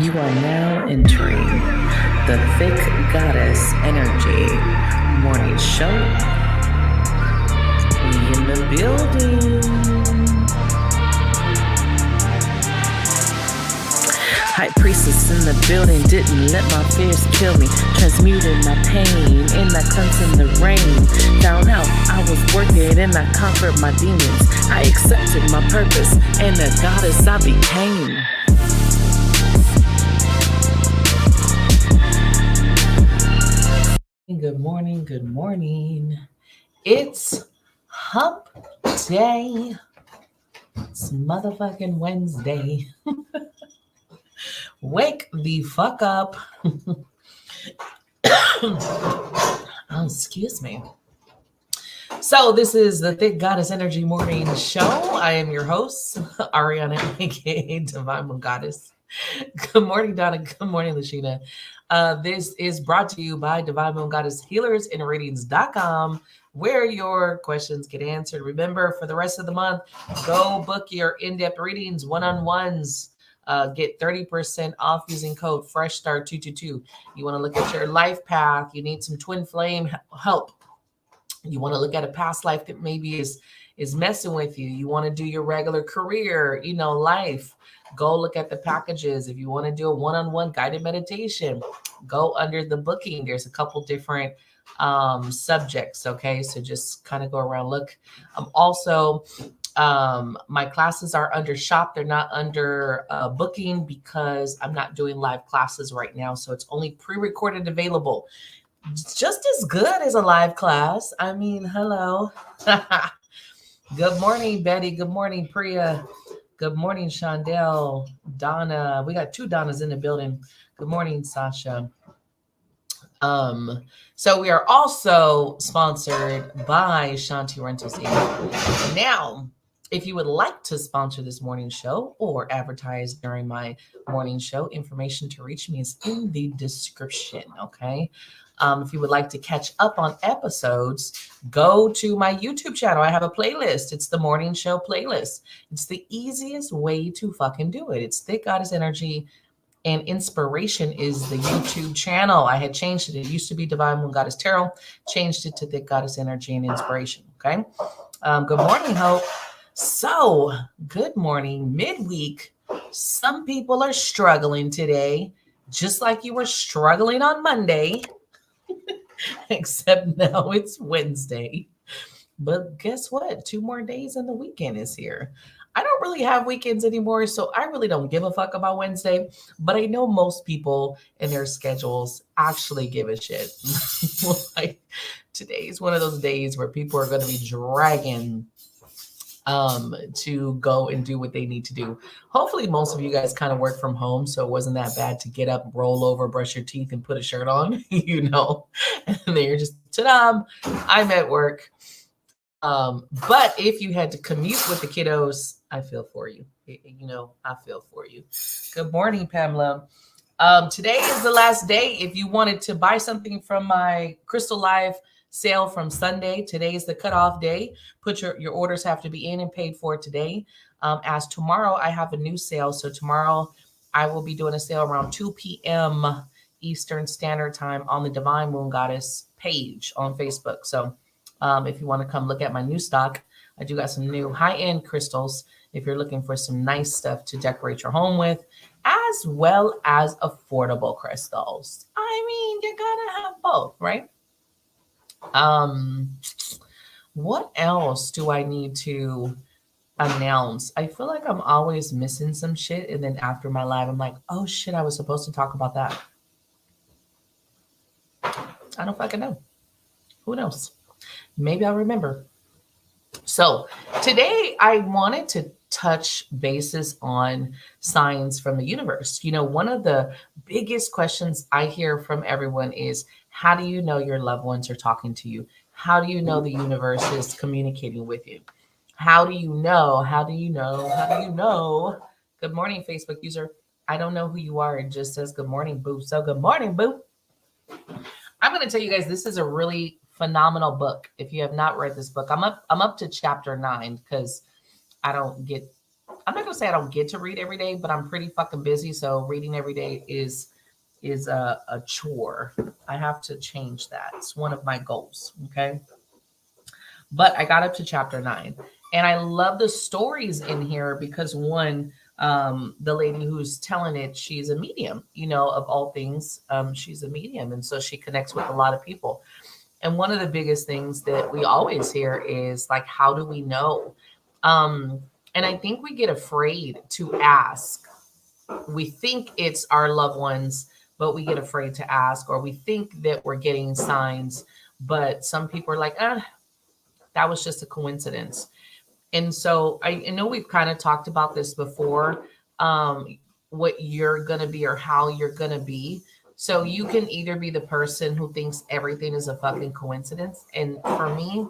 You are now entering the Thick Goddess Energy Morning Show. We in the building. High priestess in the building, didn't let my fears kill me. Transmuted my pain in that cleanse in the rain. Found out I was working and I conquered my demons. I accepted my purpose and the goddess I became. Good morning, good morning. It's hump day. It's motherfucking Wednesday. Wake the fuck up. Oh, excuse me. So this is the Thick Goddess Energy Morning Show. I am your host, Ariana, aka Divine Moon Goddess. Good morning, Donna. Good morning, Lashina. This is brought to you by Divine Moon Goddess Healers and Readings.com, where your questions get answered. Remember, for the rest of the month, go book your in-depth readings, one-on-ones. Get 30% off using code FRESHSTART222. You want to look at your life path. You need some twin flame help. You want to look at a past life that maybe is messing with you. You want to do your regular career, life. Go look at the packages. If you want to do a one-on-one guided meditation, go under the booking. There's a couple different subjects. Okay. So just kind of go around, look. Also, my classes are under shop. They're not under booking because I'm not doing live classes right now. So it's only pre-recorded available. It's just as good as a live class. I mean, hello. Good morning, Betty. Good morning, Priya. Good morning, Shondell. Donna. We got two Donnas in the building. Good morning, Sasha. So we are also sponsored by Shanti Rentals Inc. Now, if you would like to sponsor this morning show or advertise during my morning show, information to reach me is in the description, okay? If you would like to catch up on episodes, go to my YouTube channel. I have a playlist. It's the morning show playlist. It's the easiest way to fucking do it. It's Thick Goddess Energy and Inspiration is the YouTube channel. I had changed it. It used to be Divine Moon Goddess Tarot. Changed it to Thick Goddess Energy and Inspiration, okay? Good morning, Hope. So, good morning, midweek. Some people are struggling today, just like you were struggling on Monday, except now it's Wednesday. But guess what? 2 more days and the weekend is here. I don't really have weekends anymore, so I really don't give a fuck about Wednesday. But I know most people in their schedules actually give a shit. Like, today is one of those days where people are going to be dragging to go and do what they need to do. Hopefully most of you guys kind of work from home, so it wasn't that bad to get up, roll over, brush your teeth, and put a shirt on, and then you're just, ta-da, I'm at work. But if you had to commute with the kiddos, I feel for you. I feel for you. Good morning, Pamela. Today is the last day. If you wanted to buy something from my Crystal Live sale from Sunday, today is the cutoff day. Put your orders have to be in and paid for today. As tomorrow, I have a new sale. So tomorrow, I will be doing a sale around 2 p.m. Eastern Standard Time on the Divine Moon Goddess page on Facebook. So if you want to come look at my new stock, I do got some new high-end crystals if you're looking for some nice stuff to decorate your home with, as well as affordable crystals. I mean, you gotta have both, right? What else do I need to announce? I feel like I'm always missing some shit, and then after my live, I'm like, oh shit, I was supposed to talk about that. I don't fucking know. Who knows? Maybe I'll remember. So today I wanted to touch bases on signs from the universe. One of the biggest questions I hear from everyone is, how do you know your loved ones are talking to you? How do you know the universe is communicating with you? How do you know? How do you know? How do you know? Good morning, Facebook user. I don't know who you are. It just says good morning, boo. So good morning, boo. I'm going to tell you guys, this is a really phenomenal book. If you have not read this book, I'm up to chapter 9 because I don't get I'm not gonna say I don't get to read every day, but I'm pretty fucking busy. So reading every day is a chore. I have to change that. It's one of my goals. Okay. But I got up to chapter 9. And I love the stories in here because one, the lady who's telling it, she's a medium, of all things. She's a medium. And so she connects with a lot of people. And one of the biggest things that we always hear is like, how do we know? Um, and I think we get afraid to ask. We think it's our loved ones, but we get afraid to ask, or we think that we're getting signs. But some people are like, that was just a coincidence. And so I know we've kind of talked about this before, what you're going to be or how you're going to be. So you can either be the person who thinks everything is a fucking coincidence. And for me,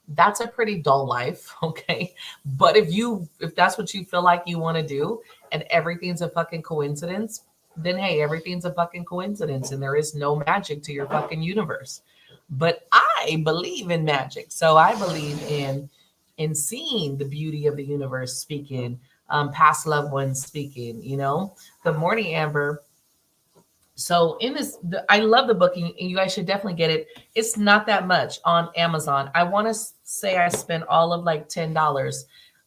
that's a pretty dull life. Okay. But if that's what you feel like you want to do and everything's a fucking coincidence, then hey, everything's a fucking coincidence and there is no magic to your fucking universe. But I believe in magic. So I believe in seeing the beauty of the universe speaking, past loved ones speaking. Good morning, Amber. So in this, I love the book, and you guys should definitely get it. It's not that much on Amazon. I want to say I spent all of like $10.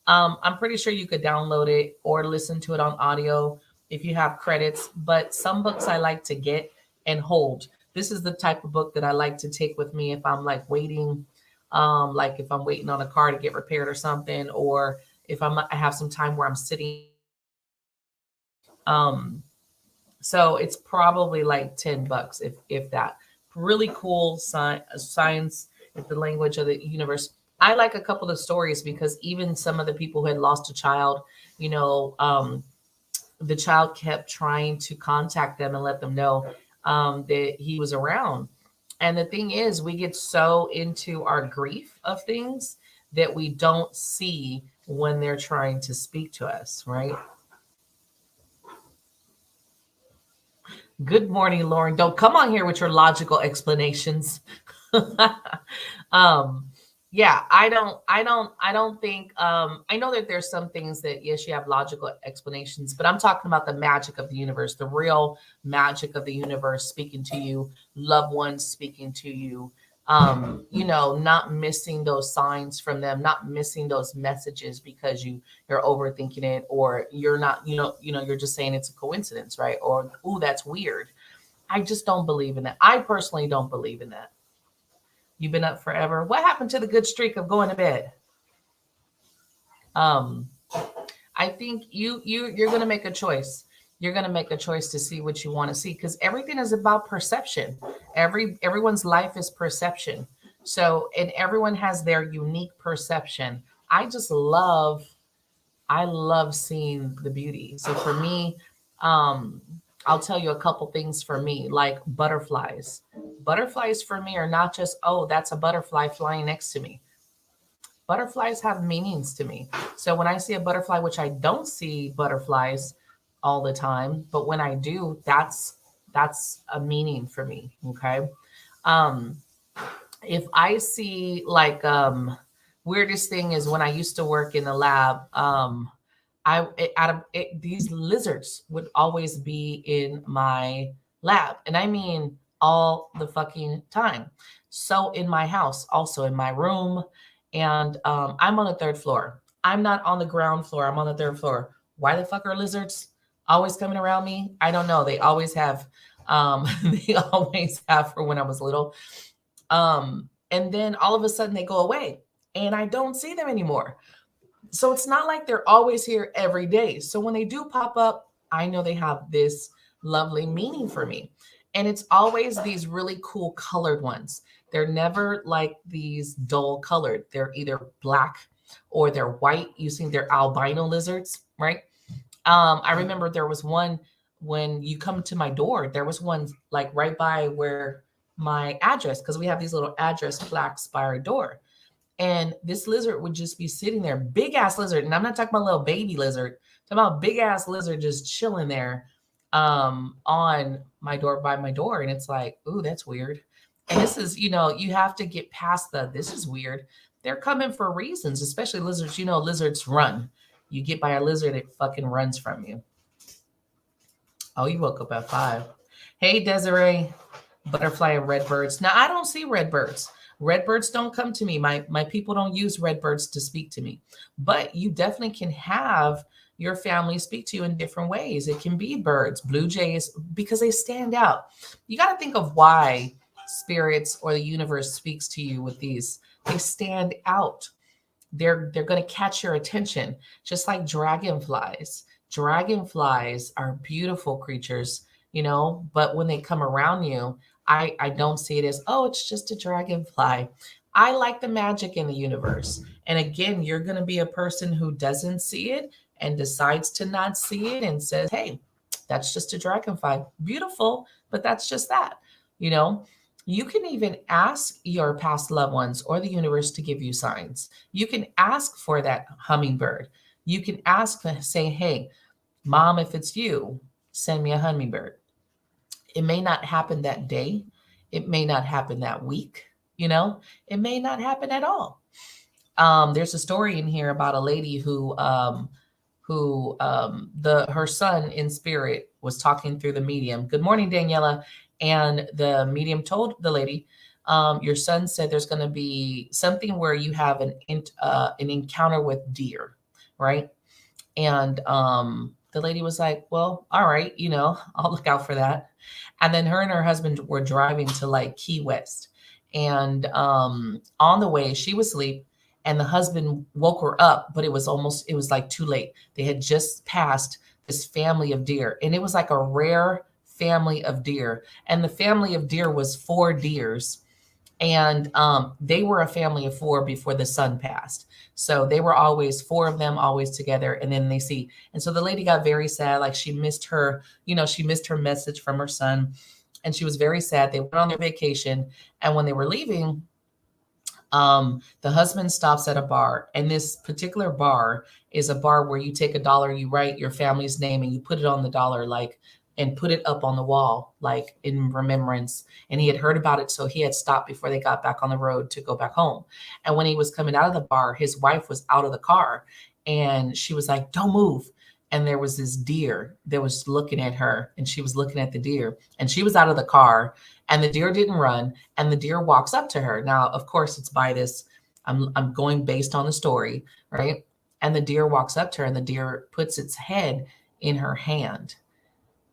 I'm pretty sure you could download it or listen to it on audio if you have credits. But some books I like to get and hold. This is the type of book that I like to take with me if I'm like waiting, like if I'm waiting on a car to get repaired or something, or if I have some time where I'm sitting. Um, so it's probably like $10 if that. Really cool science is the language of the universe. I like a couple of stories because even some of the people who had lost a child, the child kept trying to contact them and let them know that he was around. And the thing is, we get so into our grief of things that we don't see when they're trying to speak to us, right? Good morning, Lauren. Don't come on here with your logical explanations. um, yeah, I don't think, I know that there's some things that, yes, you have logical explanations, but I'm talking about the magic of the universe, the real magic of the universe speaking to you, loved ones speaking to you, not missing those signs from them, not missing those messages because you're overthinking it, or you're not, you're just saying it's a coincidence, right? Or, ooh, that's weird. I just don't believe in that. I personally don't believe in that. You've been up forever. What happened to the good streak of going to bed? Um, I think you're going to make a choice. You're going to make a choice to see what you want to see, because everything is about perception. Everyone's life is perception. So, and everyone has their unique perception. I love seeing the beauty. So for me, um, I'll tell you a couple things for me, like butterflies. Butterflies for me are not just, oh, that's a butterfly flying next to me. Butterflies have meanings to me. So when I see a butterfly, which I don't see butterflies all the time, but when I do, that's a meaning for me. Okay. Um, if I see like weirdest thing is when I used to work in the lab, out of it, these lizards would always be in my lab, and I mean all the fucking time. So in my house, also in my room, and I'm on the third floor. I'm not on the ground floor. I'm on the third floor. Why the fuck are lizards always coming around me? I don't know. They always have. They always have for when I was little. And then all of a sudden they go away, and I don't see them anymore. So it's not like they're always here every day. So when they do pop up, I know they have this lovely meaning for me. And it's always these really cool colored ones. They're never like these dull colored. They're either black or they're white, using their albino lizards, right? I remember there was one when you come to my door, there was one like right by where my address, because we have these little address plaques by our door. And this lizard would just be sitting there, big ass lizard. And I'm not talking about little baby lizard, I'm talking about big ass lizard just chilling there on my door, by my door. And it's like, ooh, that's weird. And this is, you have to get past this is weird. They're coming for reasons, especially lizards. Lizards run. You get by a lizard, it fucking runs from you. Oh, you woke up at 5. Hey, Desiree, butterfly and redbirds. Now, I don't see redbirds. Redbirds don't come to me. My people don't use redbirds to speak to me. But you definitely can have your family speak to you in different ways. It can be birds, blue jays, because they stand out. You got to think of why spirits or the universe speaks to you with these. They stand out. They're going to catch your attention, just like dragonflies. Dragonflies are beautiful creatures, but when they come around you, I don't see it as, oh, it's just a dragonfly. I like the magic in the universe. And again, you're going to be a person who doesn't see it and decides to not see it and says, hey, that's just a dragonfly. Beautiful, but that's just that. You know, you can even ask your past loved ones or the universe to give you signs. You can ask for that hummingbird. You can ask, say, hey, mom, if it's you, send me a hummingbird. It may not happen that day. It may not happen that week. It may not happen at all. There's a story in here about a lady who her son in spirit was talking through the medium. Good morning, Daniela. And the medium told the lady, your son said there's going to be something where you have an encounter with deer, right? And the lady was like, well, all right, I'll look out for that. And then her and her husband were driving to like Key West. And on the way, she was asleep and the husband woke her up, but it was like too late. They had just passed this family of deer, and it was like a rare family of deer. And the family of deer was 4 deers. And they were a family of 4 before the son passed. So they were always 4 of them, always together. And then they see. And so the lady got very sad. Like she missed her message from her son. And she was very sad. They went on their vacation. And when they were leaving, the husband stops at a bar. And this particular bar is a bar where you take $1, you write your family's name, and you put it on the dollar, and put it up on the wall, like in remembrance. And he had heard about it, so he had stopped before they got back on the road to go back home. And when he was coming out of the bar, his wife was out of the car, and she was like, don't move. And there was this deer that was looking at her, and she was looking at the deer, and she was out of the car, and the deer didn't run, and the deer walks up to her. Now, of course, it's by this, I'm going based on the story, right? And the deer walks up to her, and the deer puts its head in her hand.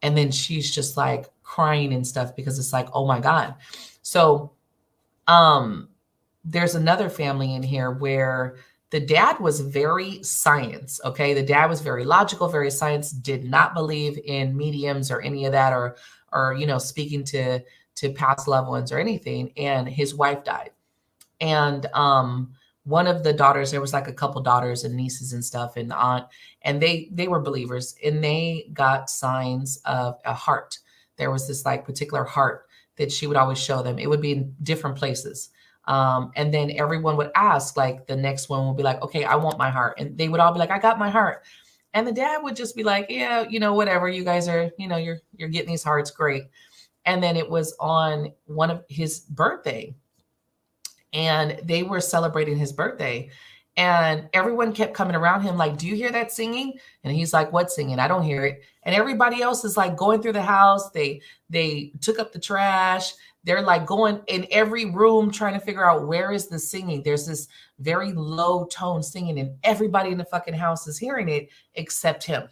And then she's just like crying and stuff because it's like, oh my God. So there's another family in here where the dad was very science. Okay. The dad was very logical, very science, did not believe in mediums or any of that, or speaking to past loved ones or anything. And his wife died. And one of the daughters, there was like a couple daughters and nieces and stuff, and the aunt, and they were believers, and they got signs of a heart. There was this like particular heart that she would always show them. It would be in different places. And then everyone would ask, like the next one would be like, okay, I want my heart. And they would all be like, I got my heart. And the dad would just be like, yeah, whatever, you guys are, you're getting these hearts, great. And then it was on one of his birthday, and they were celebrating his birthday, and everyone kept coming around him like, do you hear that singing? And he's like, what singing? I don't hear it. And everybody else is like going through the house. They took up the trash. They're like going in every room trying to figure out where is the singing. There's this very low tone singing, and everybody in the fucking house is hearing it except him.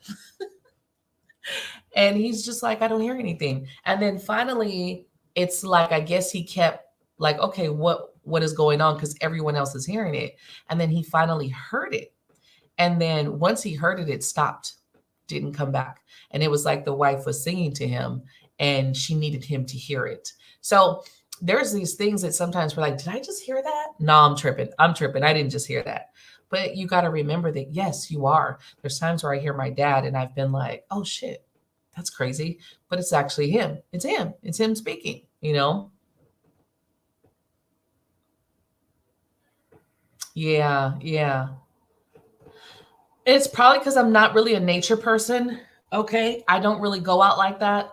And he's just like, I don't hear anything. And then finally, it's like, I guess he kept like, okay, what is going on? Because everyone else is hearing it. And then he finally heard it. And then once he heard it, it stopped, didn't come back. And it was like the wife was singing to him, and she needed him to hear it. So there's these things that sometimes we're like, did I just hear that? No, I'm tripping. I didn't just hear that. But you got to remember that, yes, you are. There's times where I hear my dad and I've been like, oh shit, that's crazy. But it's actually him. It's him. It's him speaking, Yeah. It's probably because I'm not really a nature person. Okay. I don't really go out like that.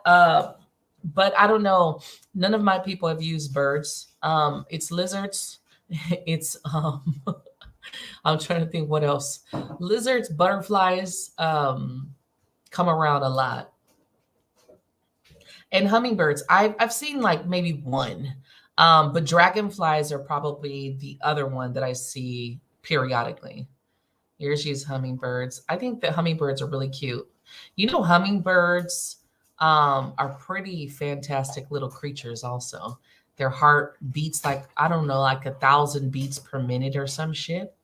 But I don't know. None of my people have used birds. It's lizards. It's I'm trying to think what else. Lizards, butterflies come around a lot. And hummingbirds, I've seen like maybe one. But dragonflies are probably the other one that I see periodically. Here she's hummingbirds. I think that hummingbirds are really cute. You know, hummingbirds are pretty fantastic little creatures also. Their heart beats like, I don't know, like 1,000 beats per minute or some shit.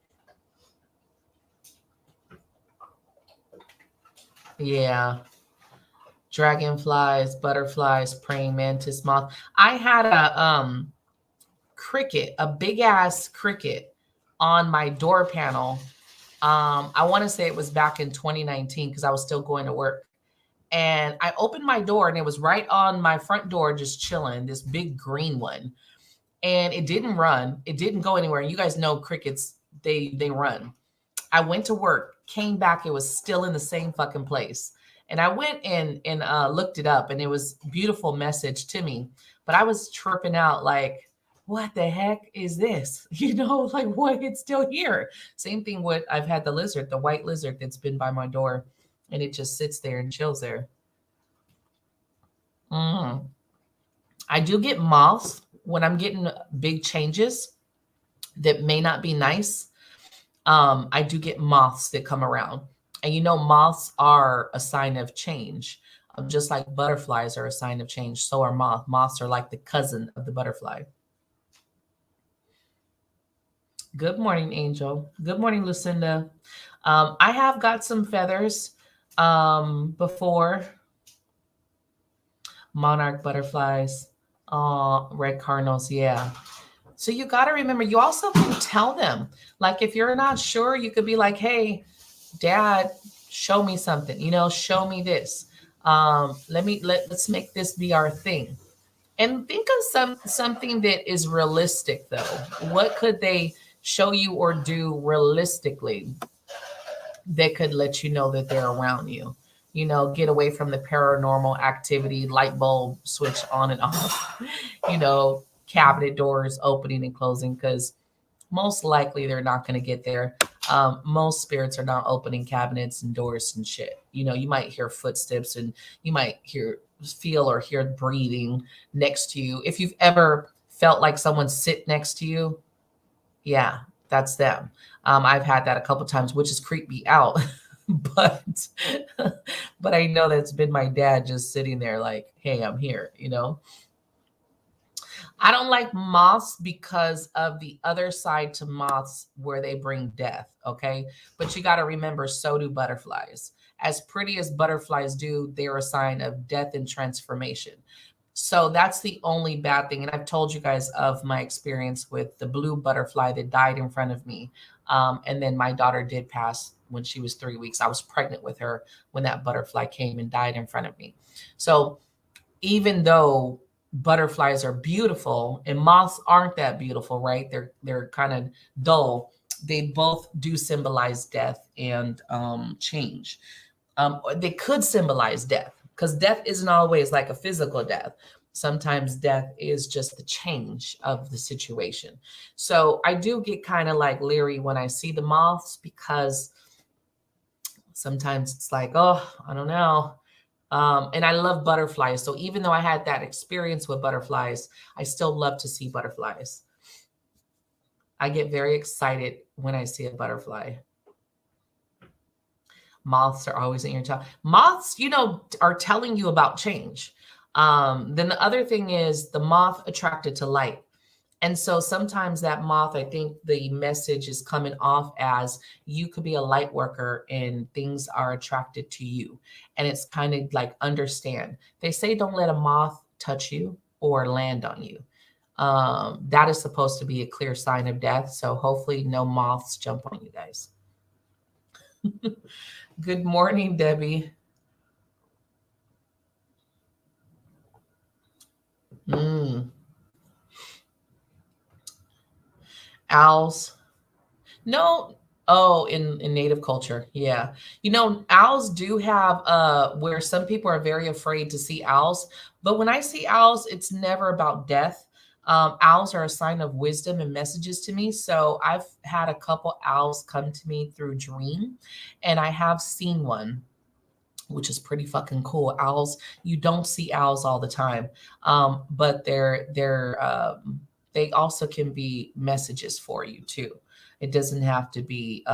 Yeah. Dragonflies, butterflies, praying mantis, moth. I had a cricket, a big ass cricket on my door panel. I want to say it was back in 2019 because I was still going to work. And I opened my door and it was right on my front door, just chilling, this big green one. And it didn't run, it didn't go anywhere. You guys know crickets, they run. I went to work, came back, it was still in the same fucking place. And I went and looked it up, and it was beautiful message to me. But I was tripping out, like, what the heck is this? You know, like what? It's still here. Same thing with I've had the lizard, the white lizard that's been by my door, and it just sits there and chills there. Mm. I do get moths when I'm getting big changes that may not be nice. I do get moths that come around. And you know, moths are a sign of change. Just like butterflies are a sign of change, so are moths. Moths are like the cousin of the butterfly. Good morning, Angel. Good morning, Lucinda. I have got some feathers before. Monarch butterflies, red cardinals, yeah. So you got to remember, you also can tell them, like if you're not sure, you could be like, hey, dad, show me something, you know, show me this. Let's make this be our thing. And think of something that is realistic though. What could they show you or do realistically that could let you know that they're around you? You know, get away from the paranormal activity, light bulb switch on and off, you know, cabinet doors opening and closing, because most likely they're not going to get there. Most spirits are not opening cabinets and doors and shit. You know, you might hear footsteps and you might feel or hear breathing next to you. If you've ever felt like someone sit next to you, yeah, that's them. I've had that a couple times, which has creeped me out. but but I know that's been my dad just sitting there like, hey, I'm here, you know. I don't like moths because of the other side to moths where they bring death, okay? But you got to remember, so do butterflies. As pretty as butterflies do, they're a sign of death and transformation. So that's the only bad thing. And I've told you guys of my experience with the blue butterfly that died in front of me. And then my daughter did pass when she was 3 weeks. I was pregnant with her when that butterfly came and died in front of me. So even though butterflies are beautiful and moths aren't that beautiful, right? They're kind of dull. They both do symbolize death and change. They could symbolize death because death isn't always like a physical death. Sometimes death is just the change of the situation. So I do get kind of like leery when I see the moths because sometimes it's like, oh, I don't know. And I love butterflies. So even though I had that experience with butterflies, I still love to see butterflies. I get very excited when I see a butterfly. Moths are always in your top. Moths, you know, are telling you about change. Then the other thing is the moth attracted to light. And so sometimes that moth, I think the message is coming off as you could be a light worker and things are attracted to you. And it's kind of like understand. They say don't let a moth touch you or land on you. That is supposed to be a clear sign of death. So hopefully no moths jump on you guys. Good morning, Debbie. Mm. Owls. No. Oh, in native culture. Yeah. You know, owls do have where some people are very afraid to see owls, but when I see owls, it's never about death. Owls are a sign of wisdom and messages to me. So I've had a couple owls come to me through dream, and I have seen one, which is pretty fucking cool. Owls, you don't see owls all the time, but they also can be messages for you too. It doesn't have to be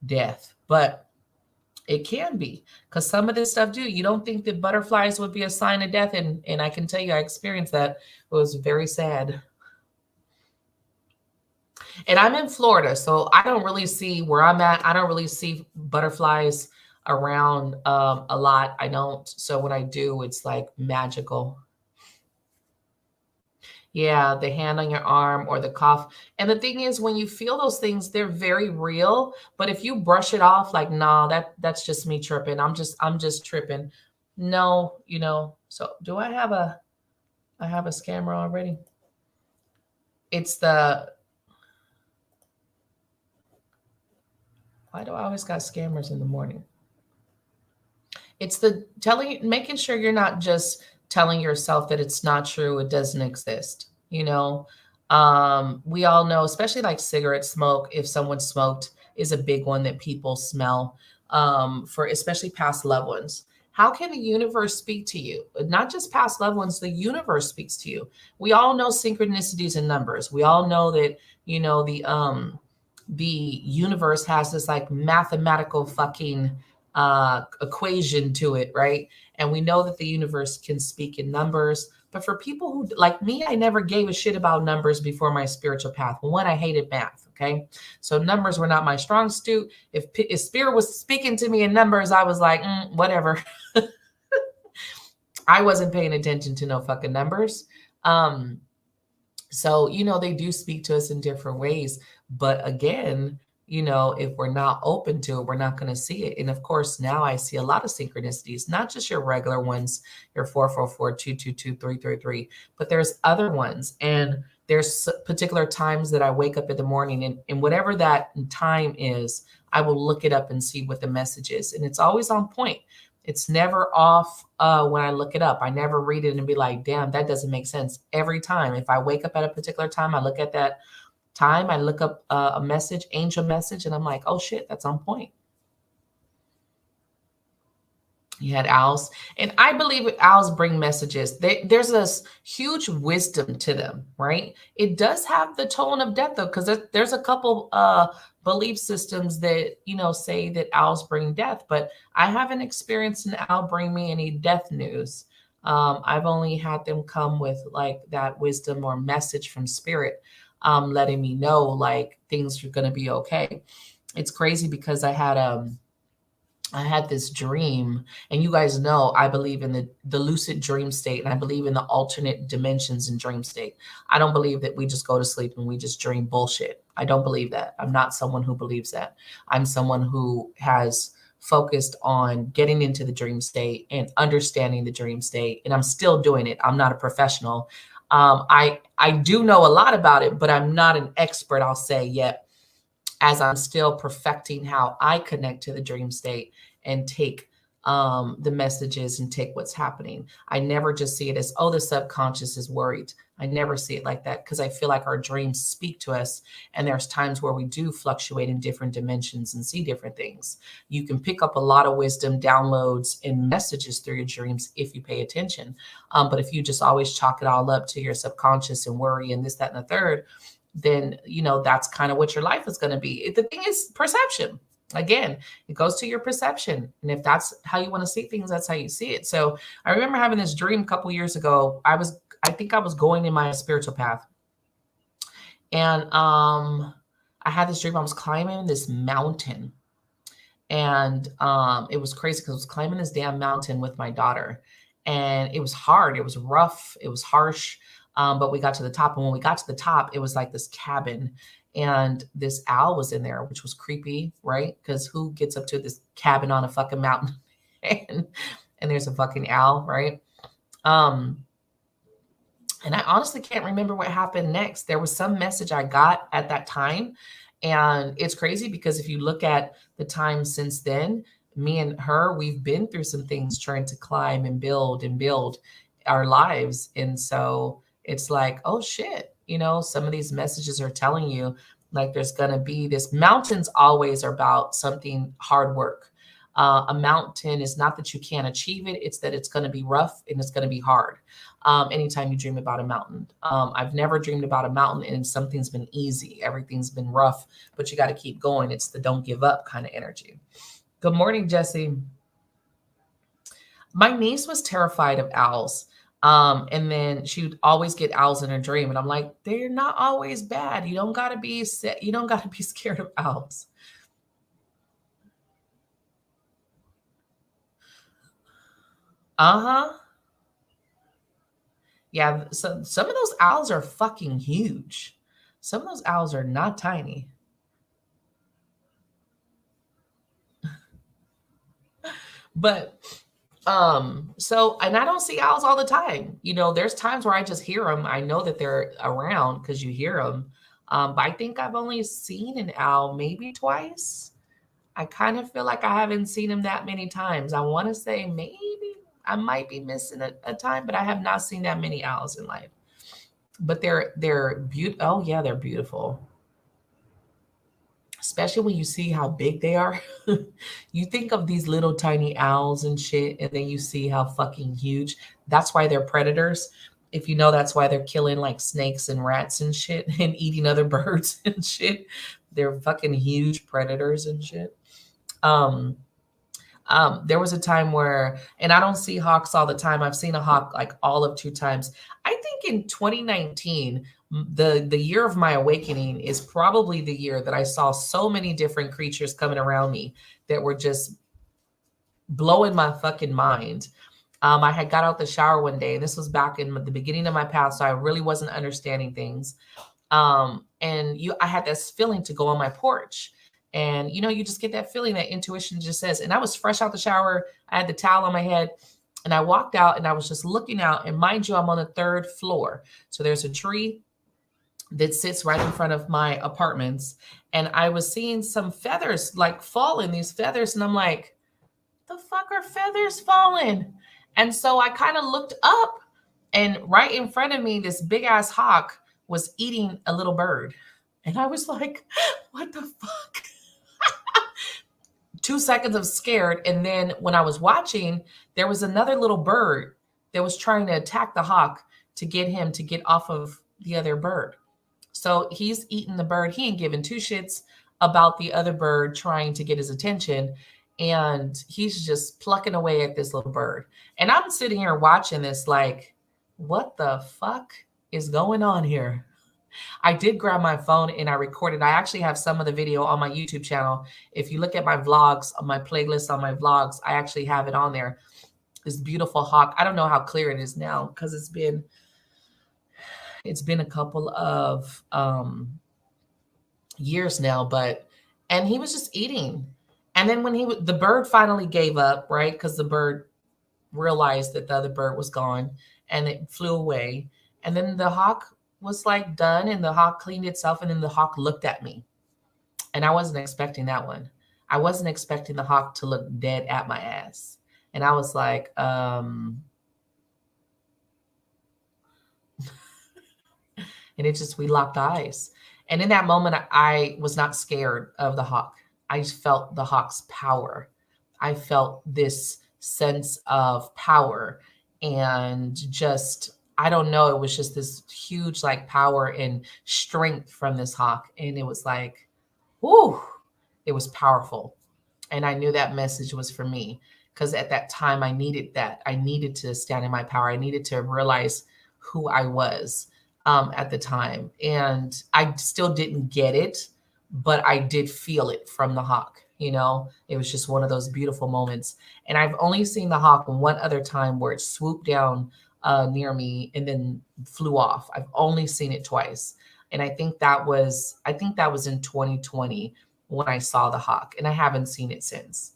death, but it can be, because some of this stuff, you don't think that butterflies would be a sign of death, and I can tell you, I experienced that. It was very sad. And I'm in Florida, so I don't really see where I'm at. I don't really see butterflies around a lot. I don't. So when I do, it's like magical. Yeah, the hand on your arm or the cough. And the thing is, when you feel those things, they're very real. But if you brush it off like, nah, that's just me tripping. I'm just tripping. No, So do I have a scammer already? It's the Why do I always got scammers in the morning? It's the making sure you're not just telling yourself that it's not true, it doesn't exist. We all know, especially like cigarette smoke, if someone smoked, is a big one that people smell, for especially past loved ones. How can the universe speak to you? Not just past loved ones, the universe speaks to you. We all know synchronicities and numbers. We all know that, the universe has this like mathematical fucking equation to it, right? And we know that the universe can speak in numbers. But for people who like me, I never gave a shit about numbers before my spiritual path. One, I hated math. Okay, so numbers were not my strong suit. If spirit was speaking to me in numbers, I was like, whatever. I wasn't paying attention to no fucking numbers. So, they do speak to us in different ways. But again, if we're not open to it, we're not going to see it. And of course, now I see a lot of synchronicities, not just your regular ones, your 444, 222, 333, but there's other ones. And there's particular times that I wake up in the morning, and whatever that time is, I will look it up and see what the message is. And it's always on point. It's never off when I look it up. I never read it and be like, damn, that doesn't make sense. Every time, if I wake up at a particular time, I look at that time, I look up a message, angel message, and I'm like, oh shit, that's on point. You had owls, and I believe owls bring messages. There's a huge wisdom to them, right? It does have the tone of death, though, because there's a couple belief systems that say that owls bring death, but I haven't experienced an owl bring me any death news. I've only had them come with like that wisdom or message from spirit, letting me know like things are going to be okay. It's crazy because I had this dream, and you guys know I believe in the lucid dream state, and I believe in the alternate dimensions in dream state. I don't believe that we just go to sleep and we just dream bullshit. I don't believe that. I'm not someone who believes that. I'm someone who has focused on getting into the dream state and understanding the dream state, and I'm still doing it. I'm not a professional. I do know a lot about it, but I'm not an expert, I'll say, yet, as I'm still perfecting how I connect to the dream state and take the messages and take what's happening. I never just see it as, oh, the subconscious is worried. I never see it like that, because I feel like our dreams speak to us. And there's times where we do fluctuate in different dimensions and see different things. You can pick up a lot of wisdom, downloads, and messages through your dreams if you pay attention. But if you just always chalk it all up to your subconscious and worry and this, that, and the third, then that's kind of what your life is going to be. The thing is perception. Again, it goes to your perception. And if that's how you want to see things, that's how you see it. So I remember having this dream a couple years ago. I think I was going in my spiritual path. And I had this dream. I was climbing this mountain. And it was crazy because I was climbing this damn mountain with my daughter. And it was hard. It was rough. It was harsh. But we got to the top. And when we got to the top, it was like this cabin. And this owl was in there, which was creepy, right? Because who gets up to this cabin on a fucking mountain and there's a fucking owl, right? And I honestly can't remember what happened next. There was some message I got at that time. And it's crazy because if you look at the time since then, me and her, we've been through some things trying to climb and build our lives. And so It's like, oh shit, some of these messages are telling you like there's going to be this. Mountains always are about something hard work. A mountain is not that you can't achieve it, it's that it's going to be rough and it's going to be hard. Anytime you dream about a mountain, I've never dreamed about a mountain and something's been easy. Everything's been rough, but you got to keep going. It's the don't give up kind of energy. Good morning, Jesse. My niece was terrified of owls. And then she would always get owls in her dream. And I'm like, they're not always bad. You don't gotta be you don't gotta be scared of owls. Uh-huh. Yeah, so some of those owls are fucking huge. Some of those owls are not tiny. But so and I don't see owls all the time. There's times where I just hear them. I know that they're around because you hear them. But I think I've only seen an owl maybe twice. I kind of feel like I haven't seen him that many times. I want to say maybe I might be missing a time, but I have not seen that many owls in life. But they're beautiful. Oh yeah, they're beautiful. Especially when you see how big they are. You think of these little tiny owls and shit, and then you see how fucking huge. That's why they're predators. If you know, that's why they're killing like snakes and rats and shit and eating other birds and shit. They're fucking huge predators and shit. Um, there was a time where, and I don't see hawks all the time. I've seen a hawk like all of two times. I think in 2019, the year of my awakening is probably the year that I saw so many different creatures coming around me that were just blowing my fucking mind. I had got out the shower one day, and this was back in the beginning of my path, so I really wasn't understanding things. And I had this feeling to go on my porch. And you just get that feeling, that intuition just says. And I was fresh out the shower. I had the towel on my head, and I walked out and I was just looking out. And mind you, I'm on the third floor. So there's a tree that sits right in front of my apartments. And I was seeing some feathers like falling, these feathers. And I'm like, the fuck are feathers falling? And so I kind of looked up, and right in front of me, this big ass hawk was eating a little bird. And I was like, what the fuck? 2 seconds of scared. And then when I was watching, there was another little bird that was trying to attack the hawk to get him to get off of the other bird. So he's eating the bird. He ain't giving two shits about the other bird trying to get his attention. And he's just plucking away at this little bird. And I'm sitting here watching this like, what the fuck is going on here? I did grab my phone and I recorded. I actually have some of the video on my YouTube channel. If you look at my vlogs, on my playlist on my vlogs, I actually have it on there. This beautiful hawk. I don't know how clear it is now because it's been a couple of years now, and he was just eating. And then when the bird finally gave up, right? Because the bird realized that the other bird was gone and it flew away. And then the hawk was like done, and the hawk cleaned itself, and then the hawk looked at me. And I wasn't expecting that one. I wasn't expecting the hawk to look dead at my ass. And I was like, and we locked eyes. And in that moment, I was not scared of the hawk. I felt the hawk's power. I felt this sense of power and just, I don't know, it was just this huge like power and strength from this hawk. And it was like, whoo, it was powerful. And I knew that message was for me because at that time I needed that. I needed to stand in my power. I needed to realize who I was at the time. And I still didn't get it, but I did feel it from the hawk. It was just one of those beautiful moments. And I've only seen the hawk one other time where it swooped down near me and then flew off. I've only seen it twice. And I think that was in 2020 when I saw the hawk, and I haven't seen it since.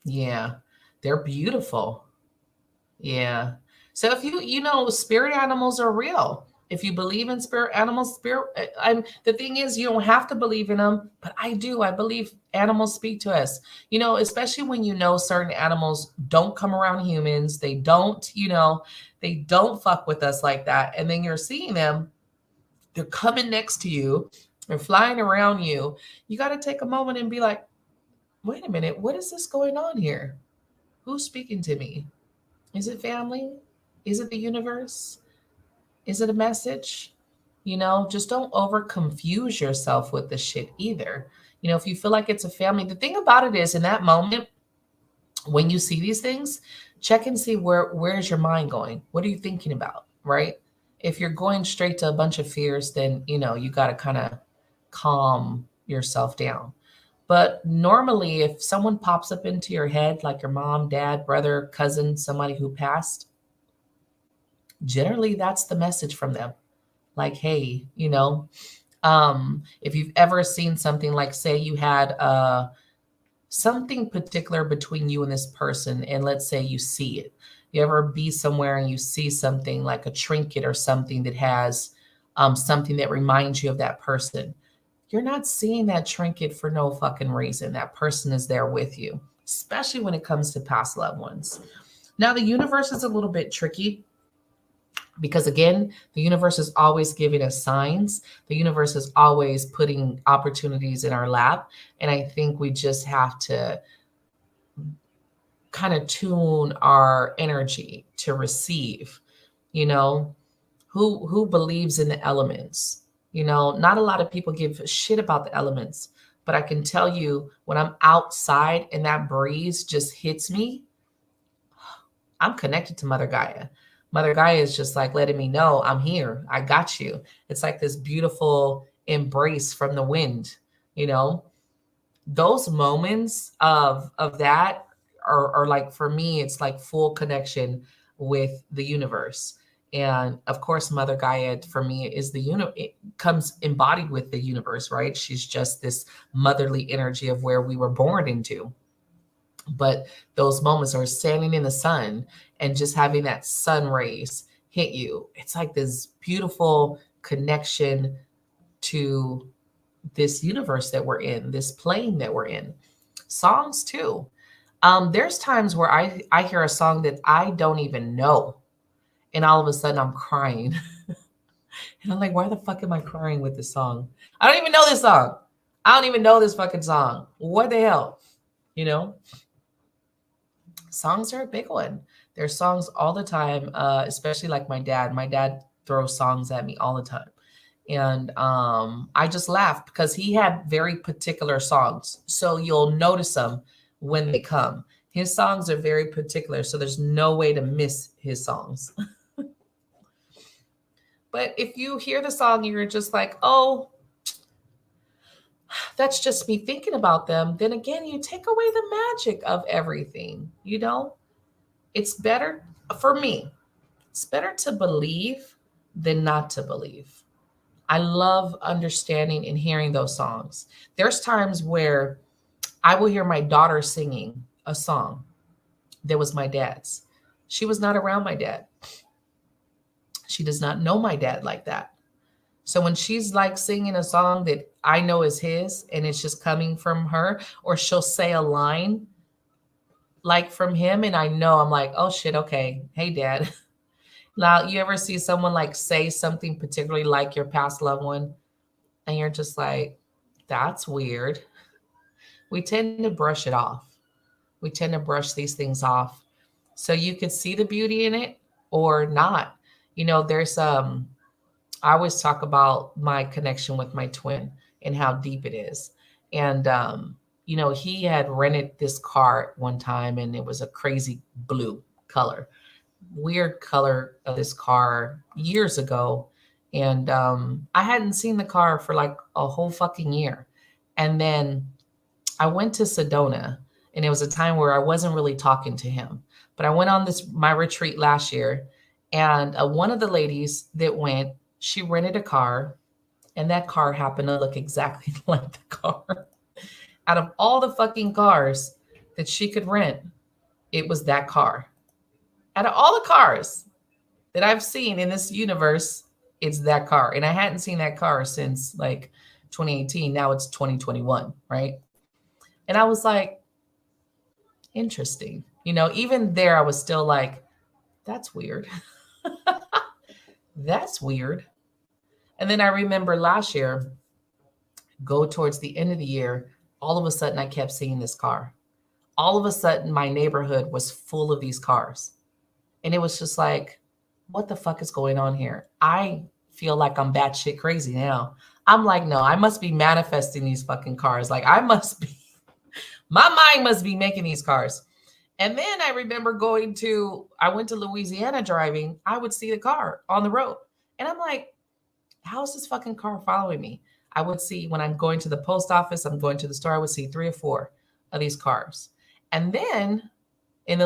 Yeah, they're beautiful. Yeah. So if spirit animals are real. If you believe in spirit animals, I'm the thing is, you don't have to believe in them, but I do. I believe animals speak to us. Especially when certain animals don't come around humans. They don't, they don't fuck with us like that. And then you're seeing them, they're coming next to you, they're flying around you. You got to take a moment and be like, wait a minute, what is this going on here? Who's speaking to me? Is it family? Is it the universe? Is it a message? Just don't over confuse yourself with the shit either. If you feel like it's a family, the thing about it is, in that moment, when you see these things, check and see where's your mind going? What are you thinking about? Right? If you're going straight to a bunch of fears, then you got to kind of calm yourself down. But normally, if someone pops up into your head, like your mom, dad, brother, cousin, somebody who passed, generally that's the message from them. Like, hey, if you've ever seen something, like, say you had something particular between you and this person, and let's say you see it. You ever be somewhere and you see something like a trinket or something that has something that reminds you of that person. You're not seeing that trinket for no fucking reason. That person is there with you, especially when it comes to past loved ones. Now, the universe is a little bit tricky because, again, the universe is always giving us signs. The universe is always putting opportunities in our lap. And I think we just have to kind of tune our energy to receive. you know who believes in the elements? Not a lot of people give a shit about the elements, but I can tell you, when I'm outside and that breeze just hits me, I'm connected to Mother Gaia. Mother Gaia is just like letting me know, I'm here. I got you. It's like this beautiful embrace from the wind. You know, those moments of that are like, for me, it's like full connection with the universe. And of course, Mother Gaia for me is it comes embodied with the universe, right? She's just this motherly energy of where we were born into. But those moments are standing in the sun and just having that sun rays hit you. It's like this beautiful connection to this universe that we're in, this plane that we're in. Songs too. There's times where I hear a song that I don't even know, and all of a sudden I'm crying. And I'm like, why the fuck am I crying with this song? I don't even know this song. I don't even know this fucking song. What the hell? You know? Songs are a big one. There's songs all the time, especially like my dad. My dad throws songs at me all the time. And I just laugh because he had very particular songs. So you'll notice them when they come. His songs are very particular, so there's no way to miss his songs. But if you hear the song, you're just like, oh, that's just me thinking about them, then again, you take away the magic of everything. It's better, for me, it's better to believe than not to believe. I love understanding and hearing those songs. There's times where I will hear my daughter singing a song that was my dad's. She was not around my dad. She does not know my dad like that. So when she's like singing a song that I know is his and it's just coming from her, or she'll say a line like from him, and I know, I'm like, oh shit, okay. Hey, dad. Now, you ever see someone like say something particularly like your past loved one, and you're just like, that's weird. We tend to brush it off. We tend to brush these things off. So you could see the beauty in it or not. There's I always talk about my connection with my twin and how deep it is. And he had rented this car one time, and it was a crazy blue color, weird color of this car years ago. And I hadn't seen the car for like a whole fucking year. And then I went to Sedona, and it was a time where I wasn't really talking to him. But I went on my retreat last year, and one of the ladies that went, she rented a car, and that car happened to look exactly like the car. Out of all the fucking cars that she could rent, it was that car. Out of all the cars that I've seen in this universe, It's that car. And I hadn't seen that car since like 2018. Now it's 2021, right? And I was like, interesting. Even there, I was still like, that's weird. That's weird. And then I remember last year, go towards the end of the year, all of a sudden I kept seeing this car. All of a sudden, my neighborhood was full of these cars. And it was just like, what the fuck is going on here? I feel like I'm batshit crazy now. I'm like, no, I must be manifesting these fucking cars. Like, my mind must be making these cars. And then I remember I went to Louisiana driving. I would see the car on the road. And I'm like, how is this fucking car following me? I would see when I'm going to the post office, I'm going to the store, I would see 3 or 4 of these cars. And then and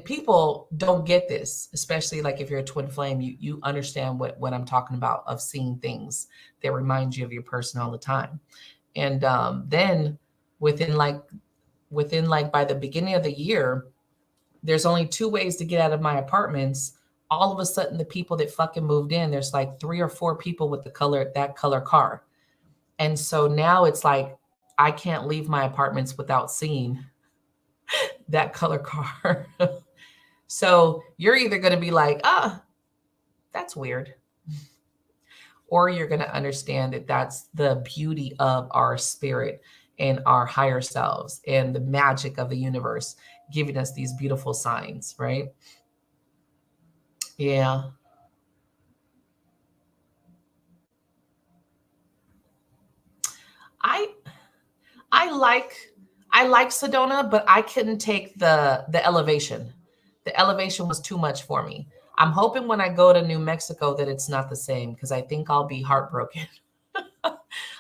people don't get this, especially like if you're a twin flame, you understand what I'm talking about, of seeing things that remind you of your person all the time. And then within like by the beginning of the year, there's only 2 ways to get out of my apartments. All of a sudden, the people that fucking moved in, there's like 3 or 4 people with that color car. And so now it's like, I can't leave my apartments without seeing that color car. So you're either going to be like, that's weird. Or you're going to understand that that's the beauty of our spirit and our higher selves and the magic of the universe giving us these beautiful signs, right? Yeah. I like Sedona, but I couldn't take the elevation. The elevation was too much for me. I'm hoping when I go to New Mexico that it's not the same, because I think I'll be heartbroken.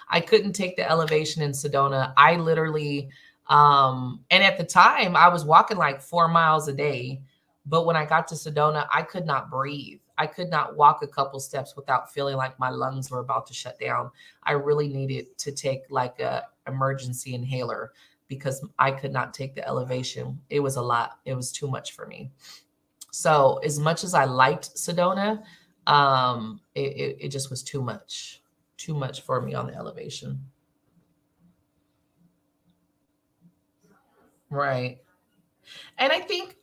I couldn't take the elevation in Sedona. I literally, and at the time I was walking like 4 miles a day. But when I got to Sedona, I could not breathe. I could not walk a couple steps without feeling like my lungs were about to shut down. I really needed to take like a emergency inhaler because I could not take the elevation. It was a lot. It was too much for me. So as much as I liked Sedona, it just was too much for me on the elevation. Right. And I think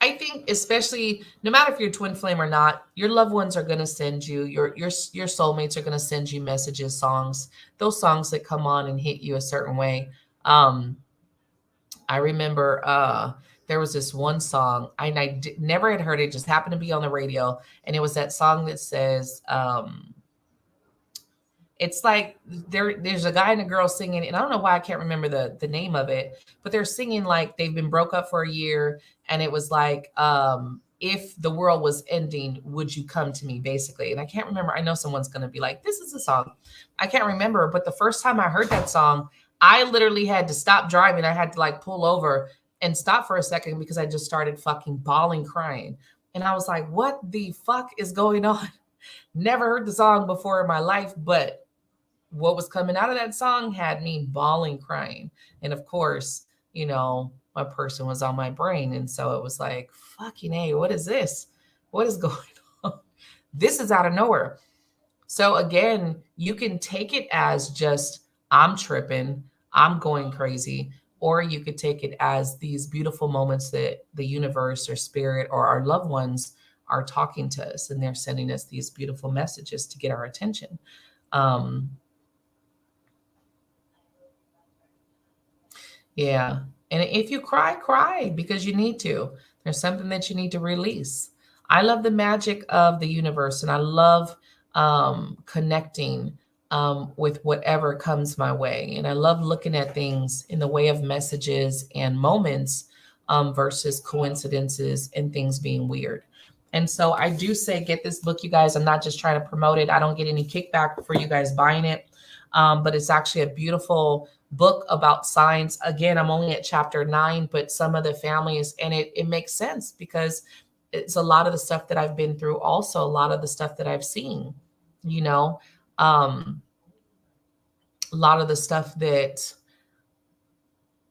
especially no matter if you're twin flame or not, your loved ones are going to send you your soulmates are going to send you messages, songs, those songs that come on and hit you a certain way. I remember there was this one song never had heard it, just happened to be on the radio, and it was that song that says it's like there's a guy and a girl singing, and I don't know why I can't remember the name of it, but they're singing like they've been broke up for a year, and it was like, if the world was ending, would you come to me, basically. And I can't remember. I know someone's going to be like, this is a song. I can't remember, but the first time I heard that song, I literally had to stop driving. I had to like pull over and stop for a second because I just started fucking bawling, crying. And I was like, what the fuck is going on? Never heard the song before in my life, but what was coming out of that song had me bawling, crying. And of course, my person was on my brain. And so it was like, fucking A, what is this? What is going on? This is out of nowhere. So again, you can take it as just, I'm tripping, I'm going crazy, or you could take it as these beautiful moments that the universe or spirit or our loved ones are talking to us, and they're sending us these beautiful messages to get our attention. Yeah. And if you cry, cry because you need to. There's something that you need to release. I love the magic of the universe, and I love connecting with whatever comes my way. And I love looking at things in the way of messages and moments versus coincidences and things being weird. And so I do say, get this book, you guys. I'm not just trying to promote it. I don't get any kickback for you guys buying it. But it's actually a beautiful book about signs. Again, I'm only at chapter 9, but some of the families, and it makes sense because it's a lot of the stuff that I've been through, also a lot of the stuff that I've seen, a lot of the stuff that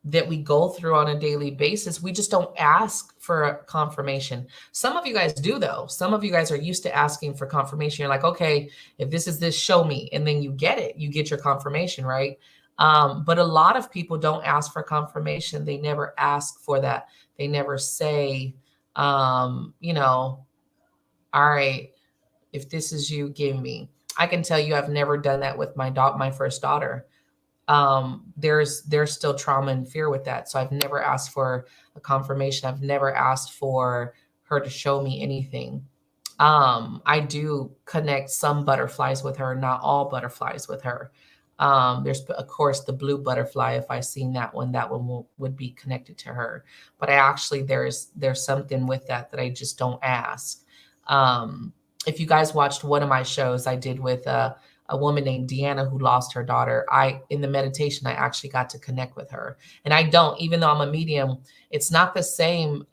that we go through on a daily basis, we just don't ask for confirmation. Some of you guys do, though. Some of you guys are used to asking for confirmation. You're like, okay, if this is this, show me. And then you get it. You get your confirmation, right? But a lot of people don't ask for confirmation. They never ask for that. They never say, you know, all right, if this is you, give me. I can tell you I've never done that with my first daughter. There's still trauma and fear with that. So I've never asked for a confirmation. I've never asked for her to show me anything. I do connect some butterflies with her, not all butterflies with her. There's of course the blue butterfly. If I seen that one would be connected to her. But I actually there's something with that I just don't ask. If you guys watched one of my shows I did with a woman named Deanna who lost her daughter, in the meditation I actually got to connect with her. And I don't, even though I'm a medium, it's not the same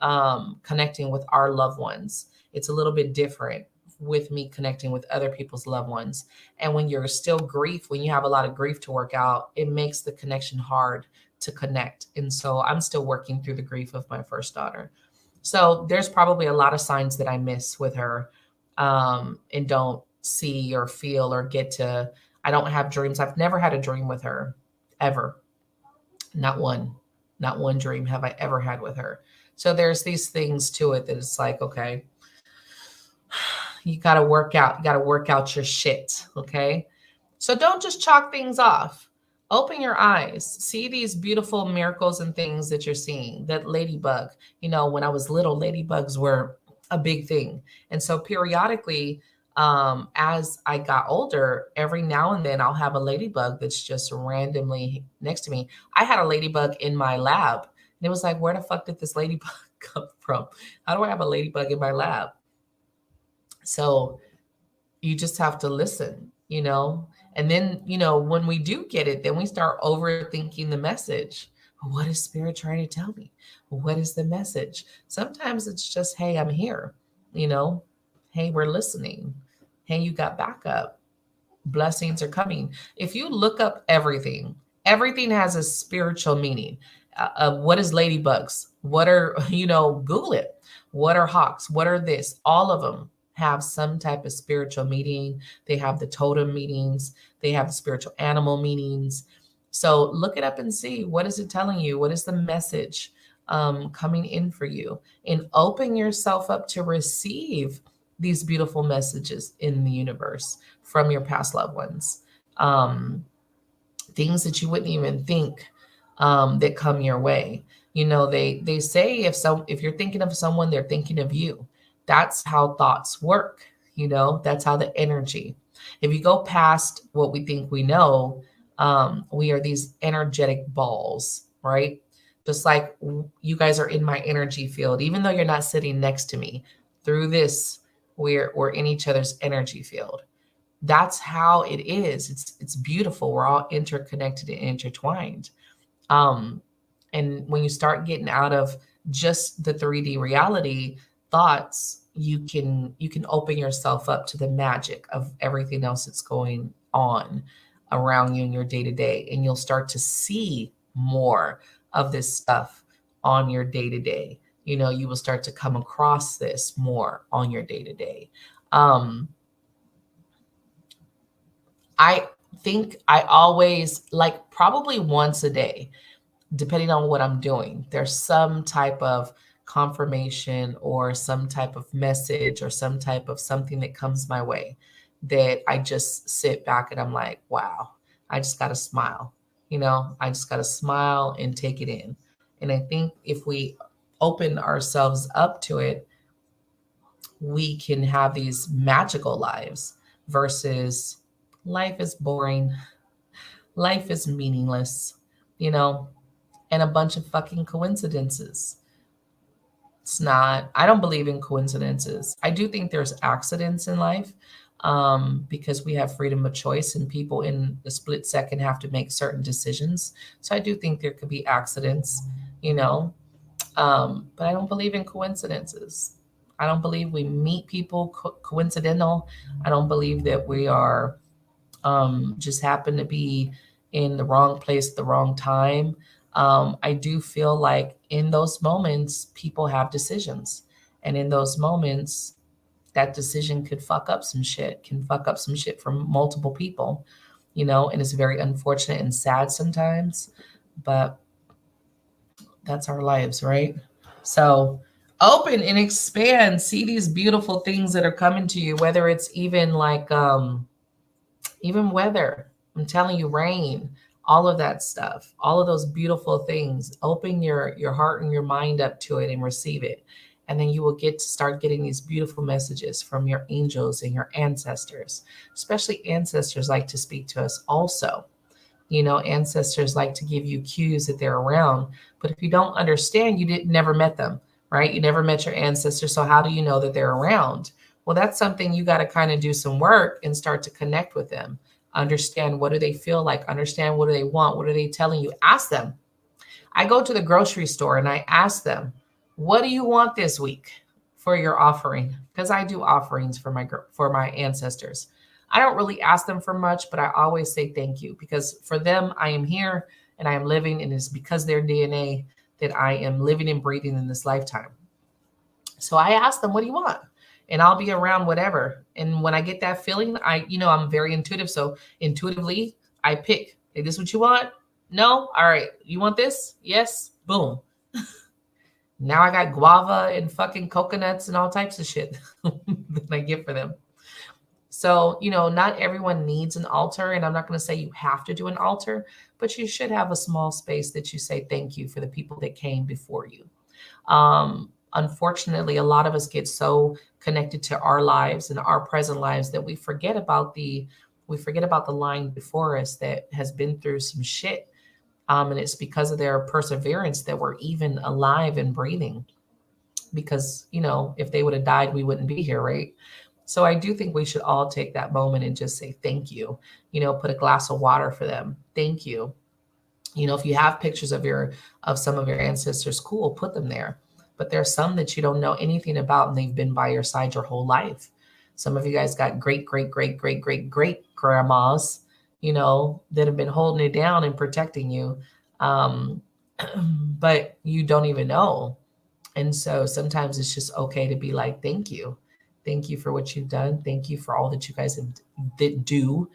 connecting with our loved ones. It's a little bit different with me connecting with other people's loved ones. And when you're still grief, when you have a lot of grief to work out, it makes the connection hard to connect. And so I'm still working through the grief of my first daughter. So there's probably a lot of signs that I miss with her, and don't see or feel or get to. I don't have dreams. I've never had a dream with her, ever. Not one. Not one dream have I ever had with her. So there's these things to it that it's like, okay, you got to work out. You got to work out your shit. Okay. So don't just chalk things off. Open your eyes. See these beautiful miracles and things that you're seeing. That ladybug, when I was little, ladybugs were a big thing. And so periodically, as I got older, every now and then I'll have a ladybug that's just randomly next to me. I had a ladybug in my lab, and it was like, where the fuck did this ladybug come from? How do I have a ladybug in my lab? So you just have to listen, and then, when we do get it, then we start overthinking the message. What is spirit trying to tell me? What is the message? Sometimes it's just, hey, I'm here, hey, we're listening. Hey, you got backup. Blessings are coming. If you look up everything has a spiritual meaning. What is ladybugs? What are, Google it. What are hawks? What are this? All of them have some type of spiritual meaning. They have the totem meanings. They have the spiritual animal meanings. So look it up and see, what is it telling you? What is the message coming in for you? And open yourself up to receive these beautiful messages in the universe from your past loved ones. Things that you wouldn't even think that come your way. They say if you're thinking of someone, they're thinking of you. That's how thoughts work. That's how the energy. If you go past what we think we know, we are these energetic balls, right? Just like you guys are in my energy field, even though you're not sitting next to me. Through this, we're in each other's energy field. That's how it is. It's beautiful. We're all interconnected and intertwined. And when you start getting out of just the 3D reality thoughts, you can open yourself up to the magic of everything else that's going on around you in your day-to-day, and you'll start to see more of this stuff on your day-to-day. You will start to come across this more on your day-to-day. I think I always, like, probably once a day, depending on what I'm doing, there's some type of confirmation or some type of message or some type of something that comes my way that I just sit back and I'm like, wow, I just got to smile. I just got to smile and take it in. And I think if we open ourselves up to it, we can have these magical lives versus life is boring. Life is meaningless, and a bunch of fucking coincidences. It's not, I don't believe in coincidences. I do think there's accidents in life, because we have freedom of choice and people in the split second have to make certain decisions. So I do think there could be accidents, but I don't believe in coincidences. I don't believe we meet people coincidental. I don't believe that we are just happen to be in the wrong place at the wrong time. I do feel like in those moments, people have decisions. And in those moments, that decision could fuck up some shit, can fuck up some shit for multiple people, and it's very unfortunate and sad sometimes, but that's our lives, right? So open and expand, see these beautiful things that are coming to you, whether it's even like, even weather. I'm telling you, rain, all of that stuff, all of those beautiful things. Open your heart and your mind up to it and receive it. And then you will get to start getting these beautiful messages from your angels and your ancestors. Especially ancestors like to speak to us also. Ancestors like to give you cues that they're around. But if you don't understand, you never met them, right? You never met your ancestors. So how do you know that they're around? Well, that's something you got to kind of do some work and start to connect with them. Understand, what do they feel like? Understand, what do they want? What are they telling you? Ask them. I go to the grocery store and I ask them, what do you want this week for your offering? Because I do offerings for my ancestors. I don't really ask them for much, but I always say thank you, because for them, I am here and I am living, and it's because their DNA that I am living and breathing in this lifetime. So I ask them, what do you want? And I'll be around whatever. And when I get that feeling, I'm very intuitive. So intuitively, I pick, hey, this is what you want? No? All right. You want this? Yes. Boom. Now I got guava and fucking coconuts and all types of shit that I get for them. So, not everyone needs an altar. And I'm not going to say you have to do an altar, but you should have a small space that you say thank you for the people that came before you. Unfortunately, a lot of us get so connected to our lives and our present lives that we forget about the line before us that has been through some shit. And it's because of their perseverance that we're even alive and breathing. Because, if they would have died, we wouldn't be here, right? So I do think we should all take that moment and just say thank you. Put a glass of water for them. Thank you. If you have pictures of some of your ancestors, cool, put them there. But there's some that you don't know anything about, and they've been by your side your whole life. Some of you guys got great, great, great, great, great, great grandmas, that have been holding it down and protecting you. But you don't even know. And so sometimes it's just okay to be like, thank you. Thank you for what you've done. Thank you for all that you guys do,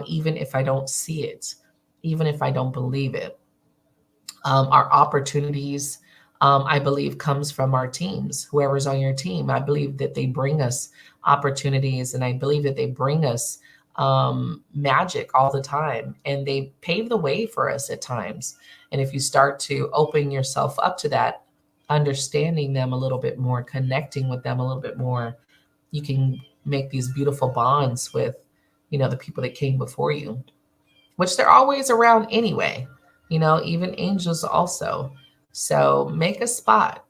even if I don't see it, even if I don't believe it. Our opportunities, I believe, comes from our teams. Whoever's on your team, I believe that they bring us opportunities, and I believe that they bring us magic all the time, and they pave the way for us at times. And if you start to open yourself up to that, understanding them a little bit more, connecting with them a little bit more, you can make these beautiful bonds with, the people that came before you, which they're always around anyway, even angels also. So make a spot,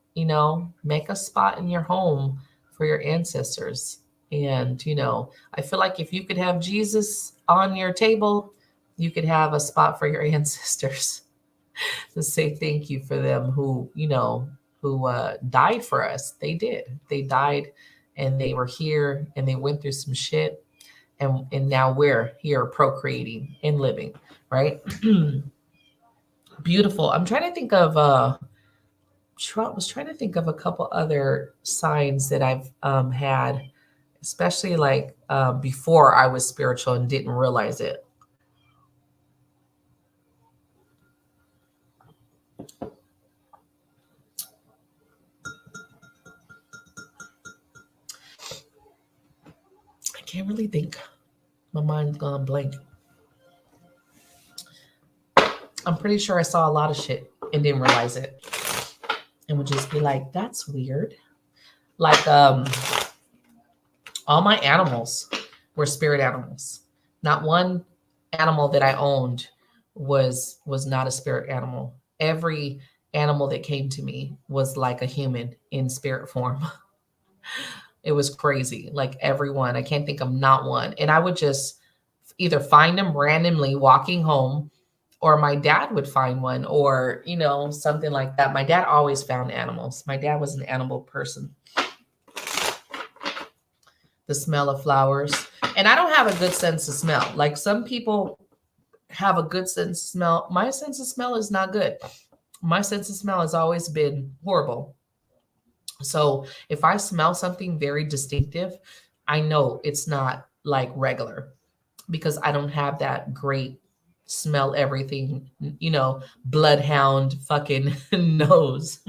make a spot in your home for your ancestors. And, I feel like if you could have Jesus on your table, you could have a spot for your ancestors to say thank you for them who died for us. They did. They died, and they were here, and they went through some shit. And now we're here procreating and living, right? Beautiful. I'm trying to think of was trying to think of a couple other signs that I've had, especially like before I was spiritual and didn't realize it. I can't really think. My mind's gone blank. I'm pretty sure I saw a lot of shit and didn't realize it. And would just be like, that's weird. Like all my animals were spirit animals. Not one animal that I owned was not a spirit animal. Every animal that came to me was like a human in spirit form. It was crazy. Like everyone, I can't think of not one. And I would just either find them randomly walking home, or my dad would find one, or, something like that. My dad always found animals. My dad was an animal person. The smell of flowers. And I don't have a good sense of smell. Like some people have a good sense of smell. My sense of smell is not good. My sense of smell has always been horrible. So if I smell something very distinctive, I know it's not like regular because I don't have that great smell everything, bloodhound fucking nose.